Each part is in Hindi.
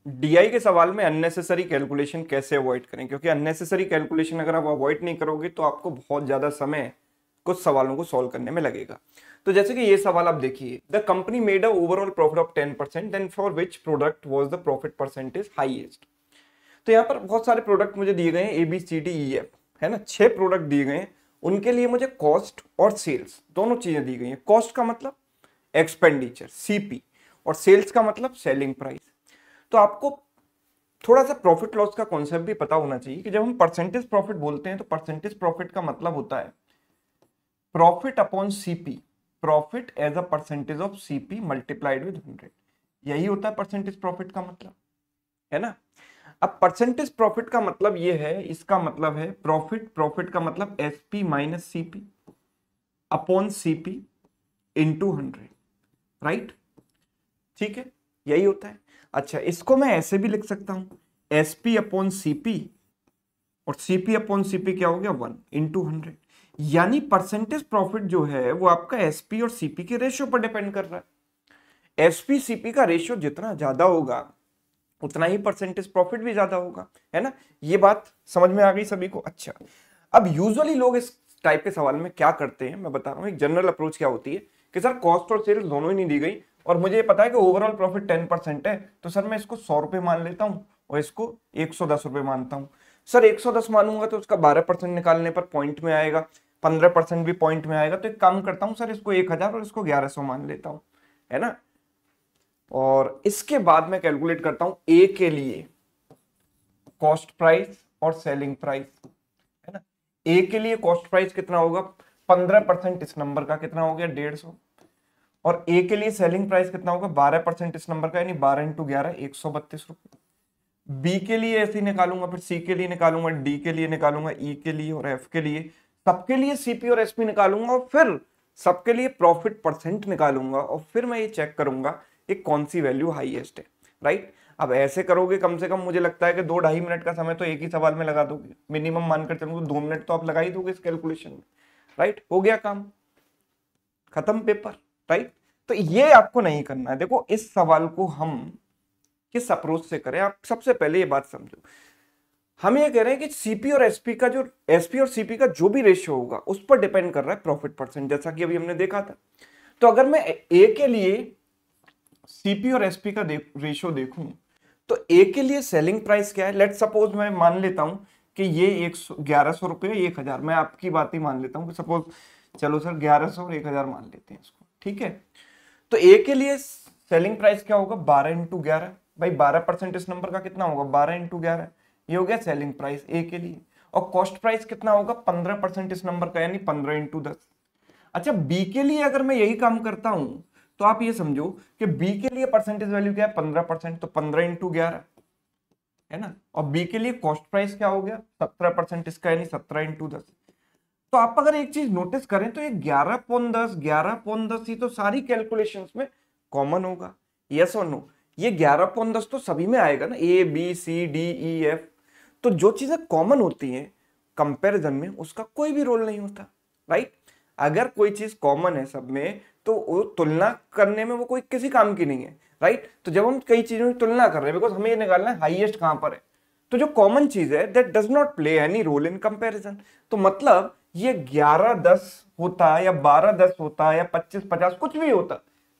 डीआई के सवाल में अननेसेसरी कैलकुलेशन कैसे अवॉइड करें, क्योंकि अननेसेसरी कैलकुलेशन अगर आप अवॉइड नहीं करोगे तो आपको बहुत ज्यादा समय कुछ सवालों को सॉल्व करने में लगेगा। तो जैसे कि ये सवाल आप देखिए, the company made a overall profit of 10% then for which product was the profit percentage highest. तो यहाँ पर बहुत सारे प्रोडक्ट मुझे दिए गए हैं, A B C D E F, है ना, 6 प्रोडक्ट दिए गए हैं। उनके लिए मुझे कॉस्ट और सेल्स दोनों चीजें दी गई हैं। कॉस्ट का मतलब एक्सपेंडिचर सीपी, और सेल्स का मतलब सेलिंग प्राइस। तो आपको थोड़ा सा प्रॉफिट लॉस का कॉन्सेप्ट भी पता होना चाहिए कि जब हम परसेंटेज प्रॉफिट बोलते हैं तो परसेंटेज प्रॉफिट का मतलब होता है profit upon CP, profit as a percentage of CP multiplied with 100। यही होता है परसेंटेज प्रॉफिट का मतलब, है ना। अब परसेंटेज प्रॉफिट का मतलब ये है, इसका मतलब है प्रॉफिट, प्रॉफिट का मतलब SP minus CP upon CP into 100, right. ठीक है, यही होता है। अच्छा, इसको मैं ऐसे भी लिख सकता हूं, एसपी अपॉन सीपी, और सीपी अपॉन सीपी क्या हो गया 1 इंटू 100। यानी परसेंटेज प्रॉफिट जो है वो आपका एसपी और सीपी के रेशियो पर डिपेंड कर रहा है। एसपी सीपी का रेशियो जितना ज्यादा होगा उतना ही परसेंटेज प्रॉफिट भी ज्यादा होगा, है ना। ये बात समझ में आ गई सभी को। अच्छा, अब यूजुअली लोग इस टाइप के सवाल में क्या करते हैं मैं बता रहा हूं। एक जनरल अप्रोच क्या होती है कि सर कॉस्ट और सेल्स दोनों ही नहीं दी गई और मुझे ये पता है कि ओवरऑल प्रॉफिट 10% है, तो सर मैं इसको 100 रुपए मान लेता हूं और इसको 110 रुपए मानता हूं। सर 110 मानूंगा तो उसका 12% निकालने पर पॉइंट में आएगा, 15% भी पॉइंट में आएगा। तो एक काम करता हूं सर, इसको 1000 और इसको 1100 मान लेता हूं, है ना। और इसके बाद मैं कैलकुलेट करता हूं ए के लिए कॉस्ट प्राइस और सेलिंग प्राइस, है ना। ए के लिए कॉस्ट प्राइस कितना होगा 15%, इस नंबर का कितना हो गया 150। और ए के लिए सेलिंग प्राइस कितना होगा 12% इस नंबर का, यानी 12 इंटू 11 132 रुपए। बी के लिए ऐसे ही निकालूंगा, फिर सी के लिए निकालूंगा, डी के लिए निकालूंगा, ई के लिए और एफ के लिए, सबके लिए सीपी और एसपी निकालूंगा और फिर सबके लिए प्रॉफिट परसेंट निकालूंगा और फिर मैं ये चेक करूंगा कि कौन सी वैल्यू हाईएस्ट है, राइट। अब ऐसे करोगे कम से कम मुझे लगता है कि 2-2.5 मिनट का समय तो एक ही सवाल में लगा दोगे, मिनिमम मानकर चलूंगा 2 मिनट तो आप लगा ही दोगे इस कैलकुलेशन में, राइट। हो गया काम, खत्म पेपर, राइट। तो ये आपको नहीं करना है। देखो इस सवाल को हम किस अप्रोच से करें, आप सबसे पहले ये बात समझो। हम ये कह रहे हैं कि सीपी और एसपी का जो एसपी और सीपी का जो भी रेशियो होगा उस पर डिपेंड कर रहा है प्रॉफिट परसेंट, जैसा कि अभी हमने देखा था। तो अगर मैं ए के लिए सीपी और एसपी का रेशियो देखूं तो ए के लिए सेलिंग प्राइस क्या है, लेट सपोज मैं मान लेता हूं कि ये 1100 रुपये 1000, मैं आपकी बात ही मान लेता हूं कि सपोज, चलो सर 1100 और 1000 मान लेते हैं इसको, ठीक है। तो ए के लिए सेलिंग प्राइस क्या होगा 12 इंटू 11, भाई 12% इस नंबर का कितना होगा 12 इंटू 11, ये हो गया सेलिंग प्राइस ए के लिए। और कॉस्ट प्राइस कितना होगा 15% इस नंबर का, यानी 15 इंटू 10। अच्छा, बी के लिए अगर मैं यही काम करता हूं तो आप ये समझो कि बी के लिए परसेंटेज वैल्यू क्या है 15%, तो 15 इंटू 11, है ना। और बी के लिए कॉस्ट प्राइस क्या हो गया 17% इसका, यानी 17 इंटू 10। तो आप अगर एक चीज नोटिस करें तो ये 11/10 11/10 ही तो सारी कैलकुलेशंस में कॉमन होगा, यस और नो। ये 11/10 तो सभी में आएगा ना, A B C D E F. तो जो चीजें कॉमन होती हैं कंपैरिजन में उसका कोई भी रोल नहीं होता, राइट। अगर कोई चीज कॉमन है सब में तो वो तुलना करने में वो कोई किसी काम की नहीं है, राइट। तो जब हम कई चीजों की तुलना कर रहे हैं बिकॉज हमें ये निकालना है हाईएस्ट कहां पर है, तो जो कॉमन चीज है that does not play any role in comparison. तो मतलब ये 11-10 होता या 12-10 होता या 25-50 कुछ भी होता,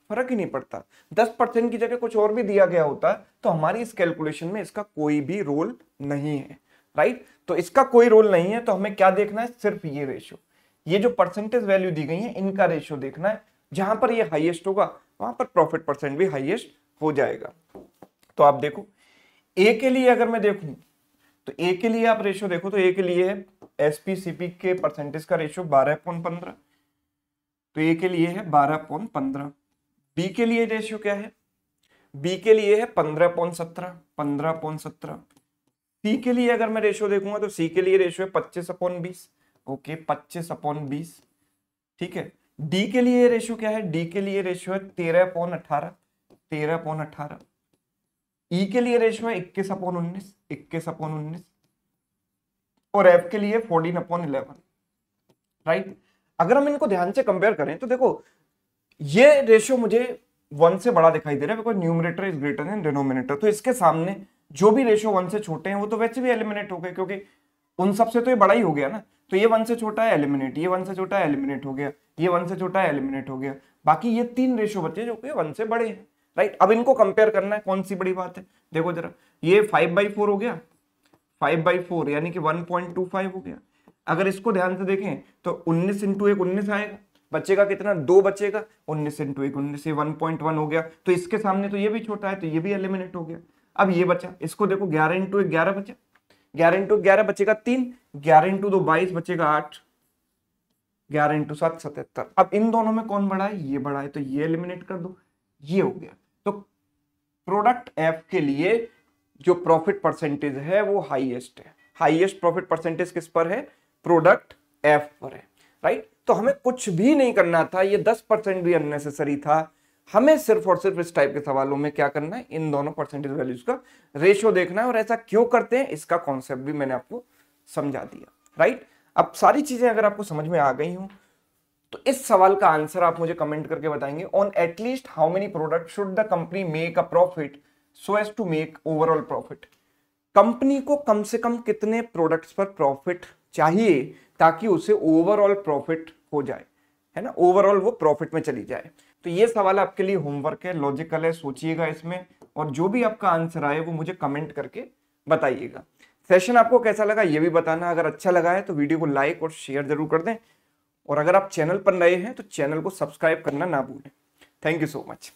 फर्क ही नहीं पड़ता। 10% की जगह कुछ और भी दिया गया होता तो हमारी इस कैलकुलेशन में इसका कोई भी रोल नहीं है, राइट। तो इसका कोई रोल नहीं है, तो हमें क्या देखना है सिर्फ ये रेशियो, ये जो परसेंटेज वैल्यू दी गई है इनका रेशियो देखना है। जहां पर ये हाईएस्ट होगा वहां पर प्रॉफिट परसेंट भी हाईएस्ट हो जाएगा। तो आप देखो ए के लिए अगर मैं देखूं तो ए के लिए आप रेशियो देखो तो ए के लिए है एसपी सीपी के परसेंटेज का रेशियो 12/15, तो ए के लिए है 12/15। बी के लिए रेशियो क्या है, बी के लिए है 15/17, 15/17। सी के लिए अगर मैं रेशियो देखूंगा तो सी के लिए रेशियो है 25/20, ओके 25/20, ठीक है। डी के लिए रेशियो क्या है, डी के लिए रेशियो है 13/18, 13/18। ई के लिए रेशियो है 21/19, 21/19। और एफ के लिए 14/11, राइट। अगर हम इनको ध्यान से कंपेयर करें तो देखो ये रेशियो मुझे 1 से बड़ा दिखाई दे रहा है because numerator is greater than denominator. तो इसके सामने जो भी रेशियो 1 से छोटे हैं वो तो वैसे भी एलिमिनेट हो गए, क्योंकि उन सब से तो ये बड़ा ही हो गया ना। तो ये 1 से छोटा है एलिमिनेट, ये 1 से छोटा है एलिमिनेट हो गया, ये 1 से छोटा है एलिमिनेट हो गया। बाकी ये 3 रेशियो बचे जो कि 1 से बड़े हैं, राइट। अब इनको कंपेयर करना है, कौन सी बड़ी बात है, देखो जरा, ये 5/4 हो गया, 5/4 यानी कि 1.25 हो गया। अगर इसको ध्यान से देखें तो 19 इंटू 1 19 आएगा, बचेगा कितना, 2 बचेगा, 19 इंटू 1 19, 1.1 हो गया। तो इसके सामने तो ये भी छोटा है, तो ये भी एलिमिनेट हो गया। अब ये बचा, इसको देखो 11 इंटू 1 11 बचा, 11 इंटू 11 बचेगा 3, 11 इंटू 2 22 बचेगा 8, 11 इंटू 7 77। अब इन दोनों में कौन बड़ा है, ये बड़ा है, तो ये एलिमिनेट कर दो, ये हो गया। तो प्रोडक्ट एफ के लिए जो प्रॉफिट परसेंटेज है वो हाईएस्ट है। हाईएस्ट प्रॉफिट परसेंटेज किस पर है, प्रोडक्ट एफ पर है, राइट। तो हमें कुछ भी नहीं करना था, ये 10% भी अननेसेसरी था। हमें सिर्फ और सिर्फ इस टाइप के सवालों में क्या करना है, इन दोनों परसेंटेज वैल्यूज का रेशियो देखना है। और ऐसा क्यों करते हैं इसका कॉन्सेप्ट भी मैंने आपको समझा दिया, राइट। अब सारी चीजें अगर आपको समझ में आ गई हो तो इस सवाल का आंसर आप मुझे कमेंट करके बताएंगे। On at least how many product should the company make a profit so as to make overall profit. Company को कम से कम कितने प्रोडक्ट्स पर प्रॉफिट चाहिए ताकि उसे ओवरऑल प्रॉफिट हो जाए, है ना, ओवरऑल वो प्रॉफिट में चली जाए। तो ये सवाल आपके लिए होमवर्क है, लॉजिकल है, सोचिएगा इसमें, और जो भी आपका आंसर आए वो मुझे कमेंट करके बताइएगा। सेशन आपको कैसा लगा ये भी बताना। अगर अच्छा लगा है तो वीडियो को लाइक और शेयर जरूर कर दें, और अगर आप चैनल पर नए हैं तो चैनल को सब्सक्राइब करना ना भूलें। Thank you so much.